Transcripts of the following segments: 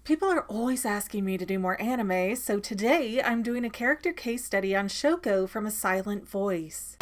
People are always asking me to do more anime, so today I'm doing a character case study on Shouko from A Silent Voice.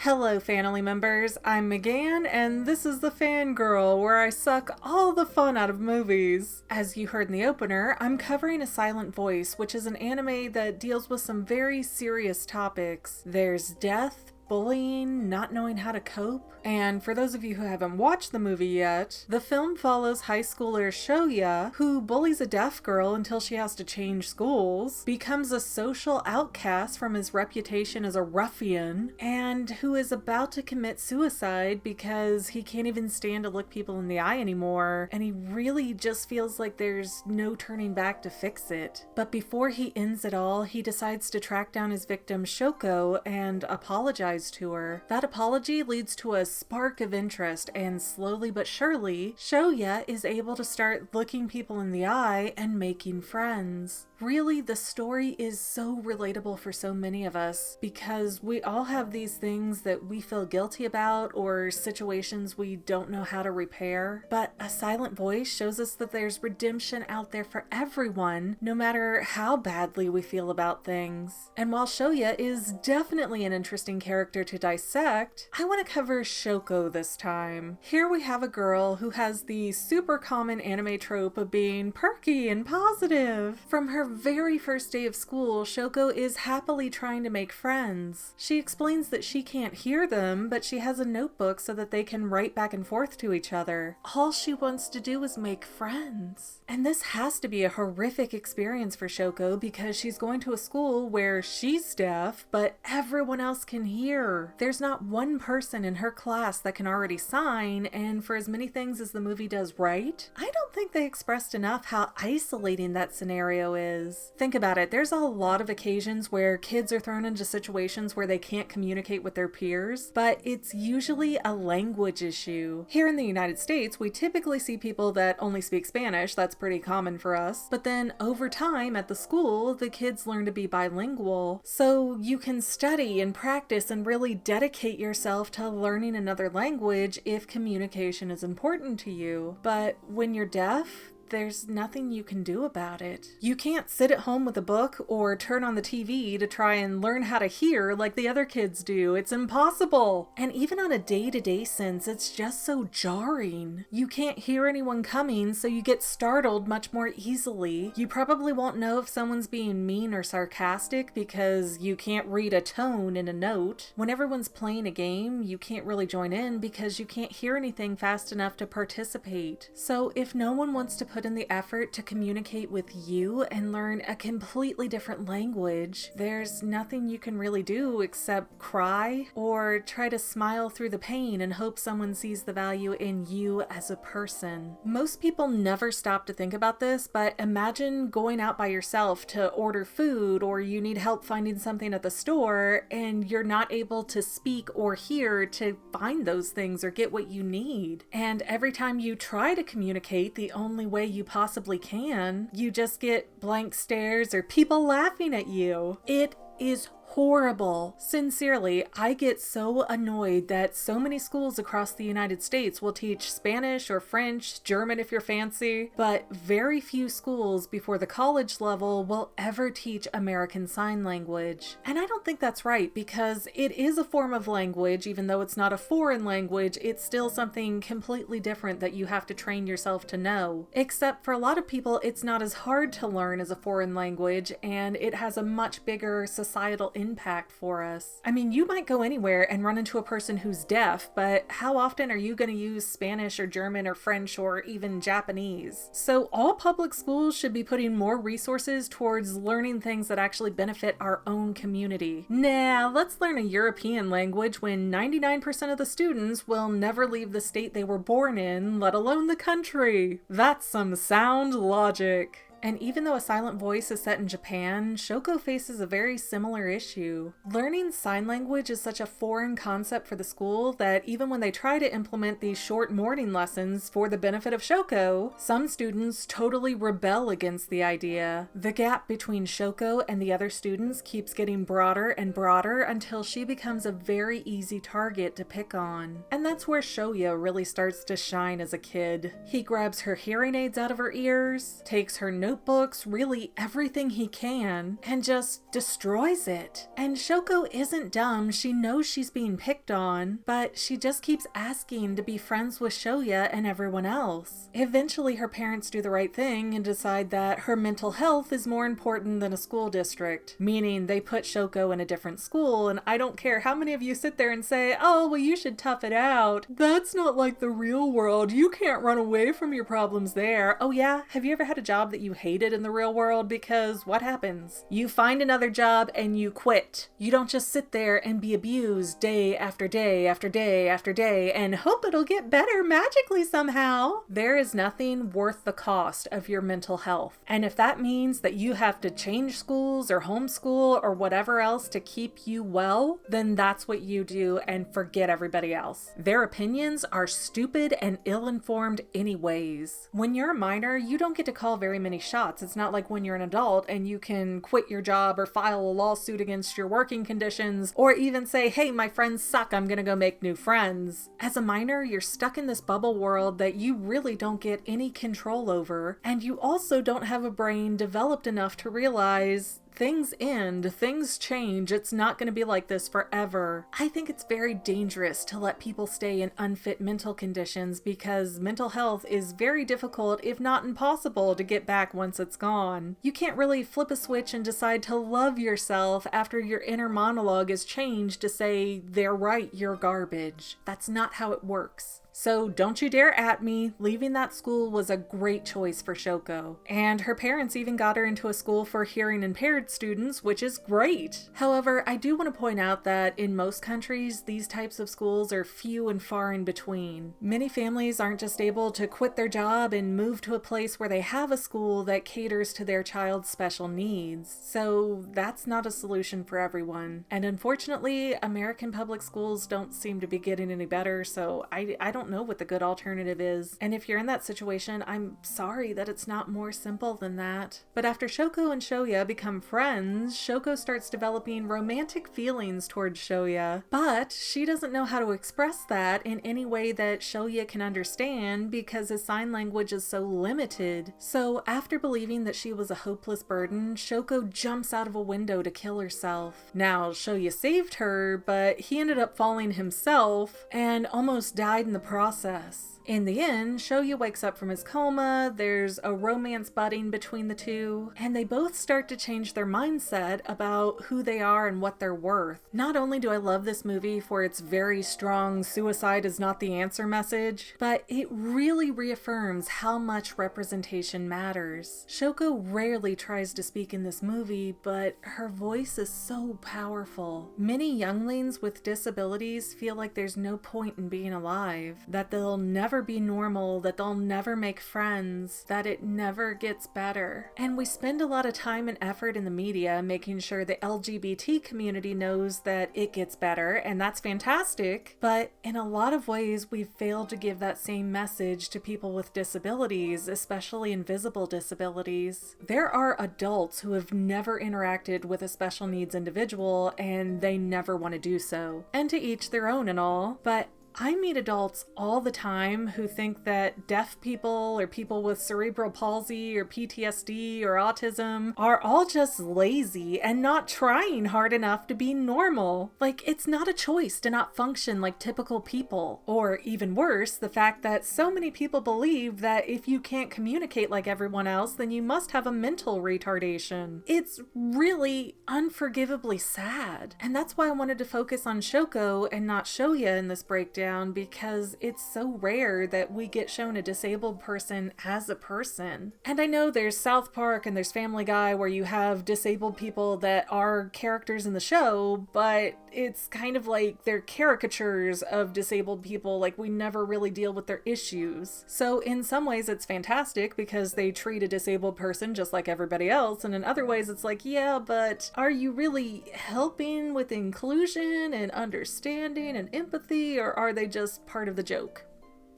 Hello family members, I'm Megan and this is the Fangirl where I suck all the fun out of movies. As you heard in the opener, I'm covering A Silent Voice, which is an anime that deals with some very serious topics. There's death, bullying, not knowing how to cope. And for those of you who haven't watched the movie yet, the film follows high schooler Shoya, who bullies a deaf girl until she has to change schools, becomes a social outcast from his reputation as a ruffian, and who is about to commit suicide because he can't even stand to look people in the eye anymore, and he really just feels like there's no turning back to fix it. But before he ends it all, he decides to track down his victim Shouko and apologize to her. That apology leads to a spark of interest, and slowly but surely, Shoya is able to start looking people in the eye and making friends. Really, the story is so relatable for so many of us because we all have these things that we feel guilty about or situations we don't know how to repair. But A Silent Voice shows us that there's redemption out there for everyone, no matter how badly we feel about things. And while Shoya is definitely an interesting character to dissect, I want to cover Shouko this time. Here we have a girl who has the super common anime trope of being perky and positive. From her very first day of school, Shouko is happily trying to make friends. She explains that she can't hear them, but she has a notebook so that they can write back and forth to each other. All she wants to do is make friends. And this has to be a horrific experience for Shouko because she's going to a school where she's deaf, but everyone else can hear. There's not one person in her class that can already sign, and for as many things as the movie does right, I don't think they expressed enough how isolating that scenario is. Think about it, there's a lot of occasions where kids are thrown into situations where they can't communicate with their peers, but it's usually a language issue. Here in the United States, we typically see people that only speak Spanish, that's pretty common for us, but then over time at the school, the kids learn to be bilingual, so you can study and practice and really dedicate yourself to learning another language if communication is important to you. But when you're deaf, there's nothing you can do about it. You can't sit at home with a book or turn on the TV to try and learn how to hear like the other kids do. It's impossible. And even on a day-to-day sense, it's just so jarring. You can't hear anyone coming, so you get startled much more easily. You probably won't know if someone's being mean or sarcastic because you can't read a tone in a note. When everyone's playing a game, you can't really join in because you can't hear anything fast enough to participate. So if no one wants to put in the effort to communicate with you and learn a completely different language, there's nothing you can really do except cry or try to smile through the pain and hope someone sees the value in you as a person. Most people never stop to think about this, but imagine going out by yourself to order food, or you need help finding something at the store and you're not able to speak or hear to find those things or get what you need. And every time you try to communicate the only way you possibly can, you just get blank stares or people laughing at you. It is horrible. Sincerely, I get so annoyed that so many schools across the United States will teach Spanish or French, German if you're fancy, but very few schools before the college level will ever teach American Sign Language. And I don't think that's right because it is a form of language. Even though it's not a foreign language, it's still something completely different that you have to train yourself to know. Except for a lot of people, it's not as hard to learn as a foreign language, and it has a much bigger societal impact for us. I mean, you might go anywhere and run into a person who's deaf, but how often are you going to use Spanish or German or French or even Japanese? So all public schools should be putting more resources towards learning things that actually benefit our own community. Nah, let's learn a European language when 99% of the students will never leave the state they were born in, let alone the country. That's some sound logic. And even though A Silent Voice is set in Japan, Shouko faces a very similar issue. Learning sign language is such a foreign concept for the school that even when they try to implement these short morning lessons for the benefit of Shouko, some students totally rebel against the idea. The gap between Shouko and the other students keeps getting broader and broader until she becomes a very easy target to pick on. And that's where Shoya really starts to shine as a kid. He grabs her hearing aids out of her ears, takes her notebooks, really everything he can, and just destroys it. And Shouko isn't dumb, she knows she's being picked on, but she just keeps asking to be friends with Shoya and everyone else. Eventually her parents do the right thing and decide that her mental health is more important than a school district, meaning they put Shouko in a different school. And I don't care how many of you sit there and say, oh, well, you should tough it out. That's not like the real world. You can't run away from your problems there. Oh yeah? Have you ever had a job that you hated in the real world? Because what happens? You find another job and you quit. You don't just sit there and be abused day after day after day after day and hope it'll get better magically somehow. There is nothing worth the cost of your mental health. And if that means that you have to change schools or homeschool or whatever else to keep you well, then that's what you do and forget everybody else. Their opinions are stupid and ill-informed anyways. When you're a minor, you don't get to call very many shots. It's not like when you're an adult and you can quit your job or file a lawsuit against your working conditions or even say, hey, my friends suck, I'm gonna go make new friends. As a minor, you're stuck in this bubble world that you really don't get any control over, and you also don't have a brain developed enough to realize things end, things change, it's not going to be like this forever. I think it's very dangerous to let people stay in unfit mental conditions because mental health is very difficult, if not impossible, to get back once it's gone. You can't really flip a switch and decide to love yourself after your inner monologue is changed to say, they're right, you're garbage. That's not how it works. So don't you dare at me. Leaving that school was a great choice for Shouko. And her parents even got her into a school for hearing impaired students, which is great. However, I do want to point out that in most countries, these types of schools are few and far in between. Many families aren't just able to quit their job and move to a place where they have a school that caters to their child's special needs. So that's not a solution for everyone. And unfortunately, American public schools don't seem to be getting any better, so I don't know what the good alternative is. And if you're in that situation, I'm sorry that it's not more simple than that. But after Shouko and Shoya become friends, Shouko starts developing romantic feelings towards Shoya. But she doesn't know how to express that in any way that Shoya can understand because his sign language is so limited. So after believing that she was a hopeless burden, Shouko jumps out of a window to kill herself. Now, Shoya saved her, but he ended up falling himself and almost died in the process. In the end, Shoya wakes up from his coma, there's a romance budding between the two, and they both start to change their mindset about who they are and what they're worth. Not only do I love this movie for its very strong suicide is not the answer message, but it really reaffirms how much representation matters. Shouko rarely tries to speak in this movie, but her voice is so powerful. Many younglings with disabilities feel like there's no point in being alive, that they'll never be normal, that they'll never make friends, that it never gets better. And we spend a lot of time and effort in the media making sure the LGBT community knows that it gets better, and that's fantastic, but in a lot of ways we've failed to give that same message to people with disabilities, especially invisible disabilities. There are adults who have never interacted with a special needs individual and they never want to do so. And to each their own and all, but I meet adults all the time who think that deaf people or people with cerebral palsy or PTSD or autism are all just lazy and not trying hard enough to be normal. Like, it's not a choice to not function like typical people. Or even worse, the fact that so many people believe that if you can't communicate like everyone else, then you must have a mental retardation. It's really unforgivably sad. And that's why I wanted to focus on Shouko and not Shoya in this breakdown, because it's so rare that we get shown a disabled person as a person. And I know there's South Park and there's Family Guy where you have disabled people that are characters in the show, but it's kind of like they're caricatures of disabled people, like we never really deal with their issues. So in some ways it's fantastic because they treat a disabled person just like everybody else, and in other ways it's like, yeah, but are you really helping with inclusion and understanding and empathy, or are they just part of the joke?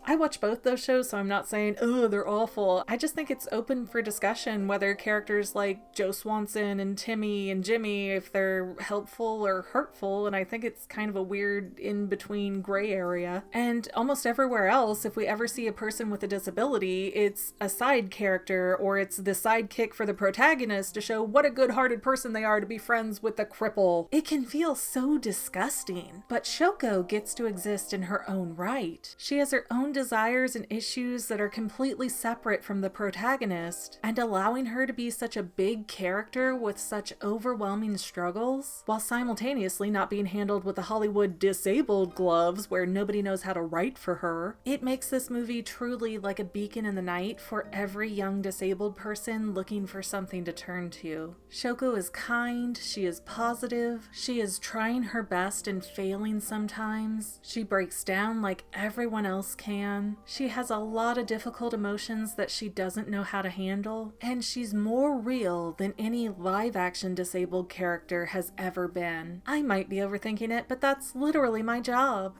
I watch both those shows, so I'm not saying, oh, they're awful. I just think it's open for discussion whether characters like Joe Swanson and Timmy and Jimmy, if they're helpful or hurtful, and I think it's kind of a weird in-between gray area. And almost everywhere else, if we ever see a person with a disability, it's a side character, or it's the sidekick for the protagonist to show what a good-hearted person they are to be friends with a cripple. It can feel so disgusting. But Shouko gets to exist in her own right. She has her own desires and issues that are completely separate from the protagonist, and allowing her to be such a big character with such overwhelming struggles, while simultaneously not being handled with the Hollywood disabled gloves where nobody knows how to write for her, it makes this movie truly like a beacon in the night for every young disabled person looking for something to turn to. Shouko is kind, she is positive, she is trying her best and failing sometimes, she breaks down like everyone else can. She has a lot of difficult emotions that she doesn't know how to handle, and she's more real than any live-action disabled character has ever been. I might be overthinking it, but that's literally my job.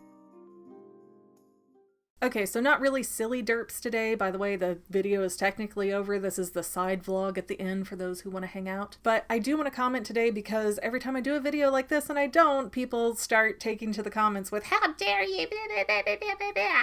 Okay, so not really silly derps today. By the way, the video is technically over. This is the side vlog at the end for those who want to hang out. But I do want to comment today because every time I do a video like this and I don't, people start taking to the comments with, how dare you?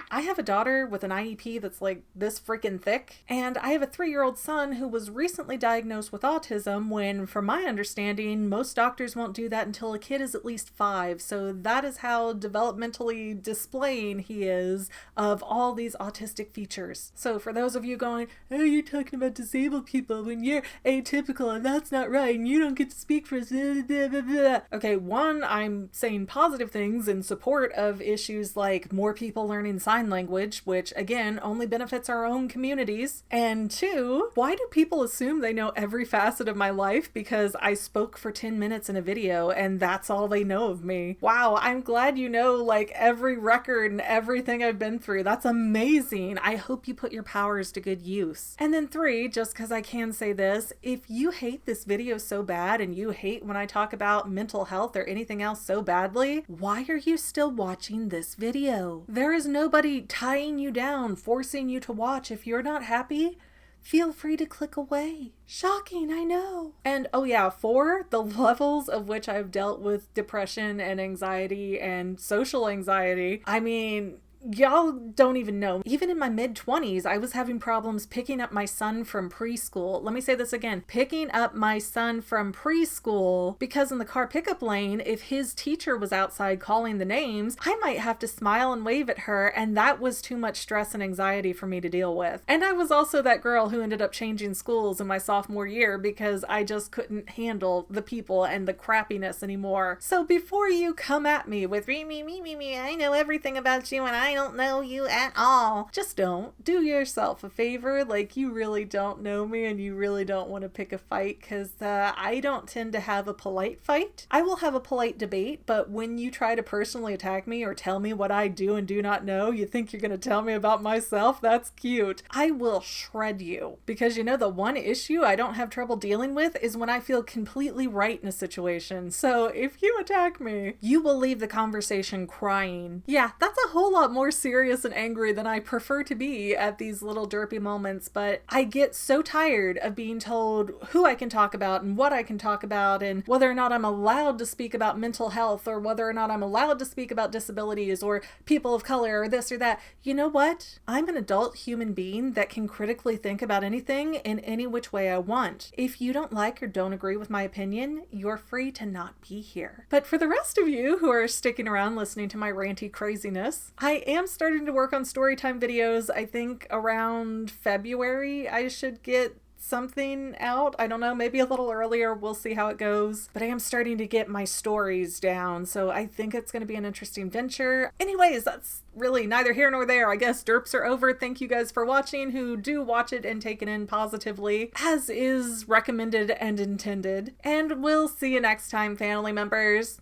I have a daughter with an IEP that's like this freaking thick, and I have a 3-year-old son who was recently diagnosed with autism when, from my understanding, most doctors won't do that until a kid is at least 5. So that is how developmentally displaying he is of all these autistic features. So for those of you going, oh, you're talking about disabled people when you're atypical and that's not right and you don't get to speak for us. Okay, one, I'm saying positive things in support of issues like more people learning sign language, which again only benefits our own communities. And 2, why do people assume they know every facet of my life because I spoke for 10 minutes in a video and that's all they know of me? Wow, I'm glad you know like every record and everything I've been through. That's amazing. I hope you put your powers to good use. And then 3, just because I can say this, if you hate this video so bad and you hate when I talk about mental health or anything else so badly, why are you still watching this video? There is nobody tying you down, forcing you to watch. If you're not happy, feel free to click away. Shocking, I know. And oh yeah, 4, the levels of which I've dealt with depression and anxiety and social anxiety. I mean, y'all don't even know. Even in my mid-20s, I was having problems picking up my son from preschool. Let me say this again. Picking up my son from preschool, because in the car pickup lane, if his teacher was outside calling the names, I might have to smile and wave at her, and that was too much stress and anxiety for me to deal with. And I was also that girl who ended up changing schools in my sophomore year because I just couldn't handle the people and the crappiness anymore. So before you come at me with me, I know everything about you and I don't know you at all. Just don't. Do yourself a favor. Like, you really don't know me and you really don't want to pick a fight, because I don't tend to have a polite fight. I will have a polite debate, but when you try to personally attack me or tell me what I do and do not know, you think you're going to tell me about myself? That's cute. I will shred you. Because you know, the one issue I don't have trouble dealing with is when I feel completely right in a situation. So if you attack me, you will leave the conversation crying. Yeah, that's a whole lot more serious and angry than I prefer to be at these little derpy moments, but I get so tired of being told who I can talk about and what I can talk about and whether or not I'm allowed to speak about mental health or whether or not I'm allowed to speak about disabilities or people of color or this or that. You know what? I'm an adult human being that can critically think about anything in any which way I want. If you don't like or don't agree with my opinion, you're free to not be here. But for the rest of you who are sticking around listening to my ranty craziness, I am starting to work on storytime videos. I think around February I should get something out. I don't know, maybe a little earlier. We'll see how it goes. But I am starting to get my stories down, so I think it's going to be an interesting venture. Anyways, that's really neither here nor there. I guess derps are over. Thank you guys for watching who do watch it and take it in positively, as is recommended and intended. And we'll see you next time, family members.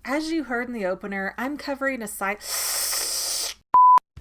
As you heard in the opener, I'm covering a site.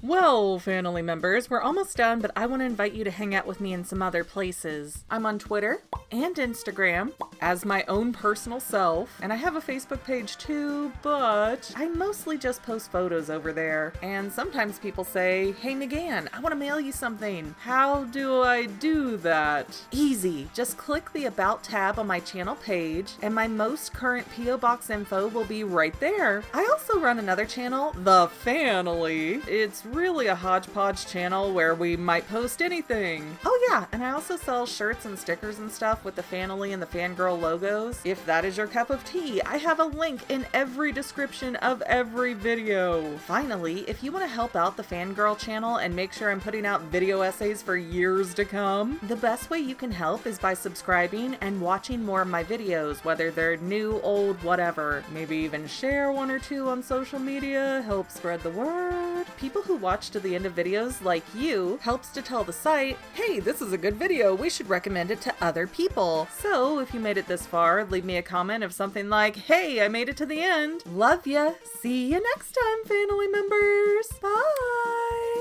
Well, family members, we're almost done, but I want to invite you to hang out with me in some other places. I'm on Twitter and Instagram as my own personal self, and I have a Facebook page too, but I mostly just post photos over there. And sometimes people say, "Hey McGann, I want to mail you something. How do I do that?" Easy. Just click the About tab on my channel page, and my most current P.O. Box info will be right there. I also run another channel, The Family. It's really a hodgepodge channel where we might post anything. Oh yeah, and I also sell shirts and stickers and stuff with the Family and the Fangirl logos. If that is your cup of tea, I have a link in every description of every video. Finally, if you want to help out the Fangirl channel and make sure I'm putting out video essays for years to come, the best way you can help is by subscribing and watching more of my videos, whether they're new, old, whatever. Maybe even share one or two on social media, help spread the word. People who watch to the end of videos like you helps to tell the site, hey, this is a good video, we should recommend it to other people. So if you made it this far, leave me a comment of something like, hey, I made it to the end. Love ya. See you next time, family members. Bye.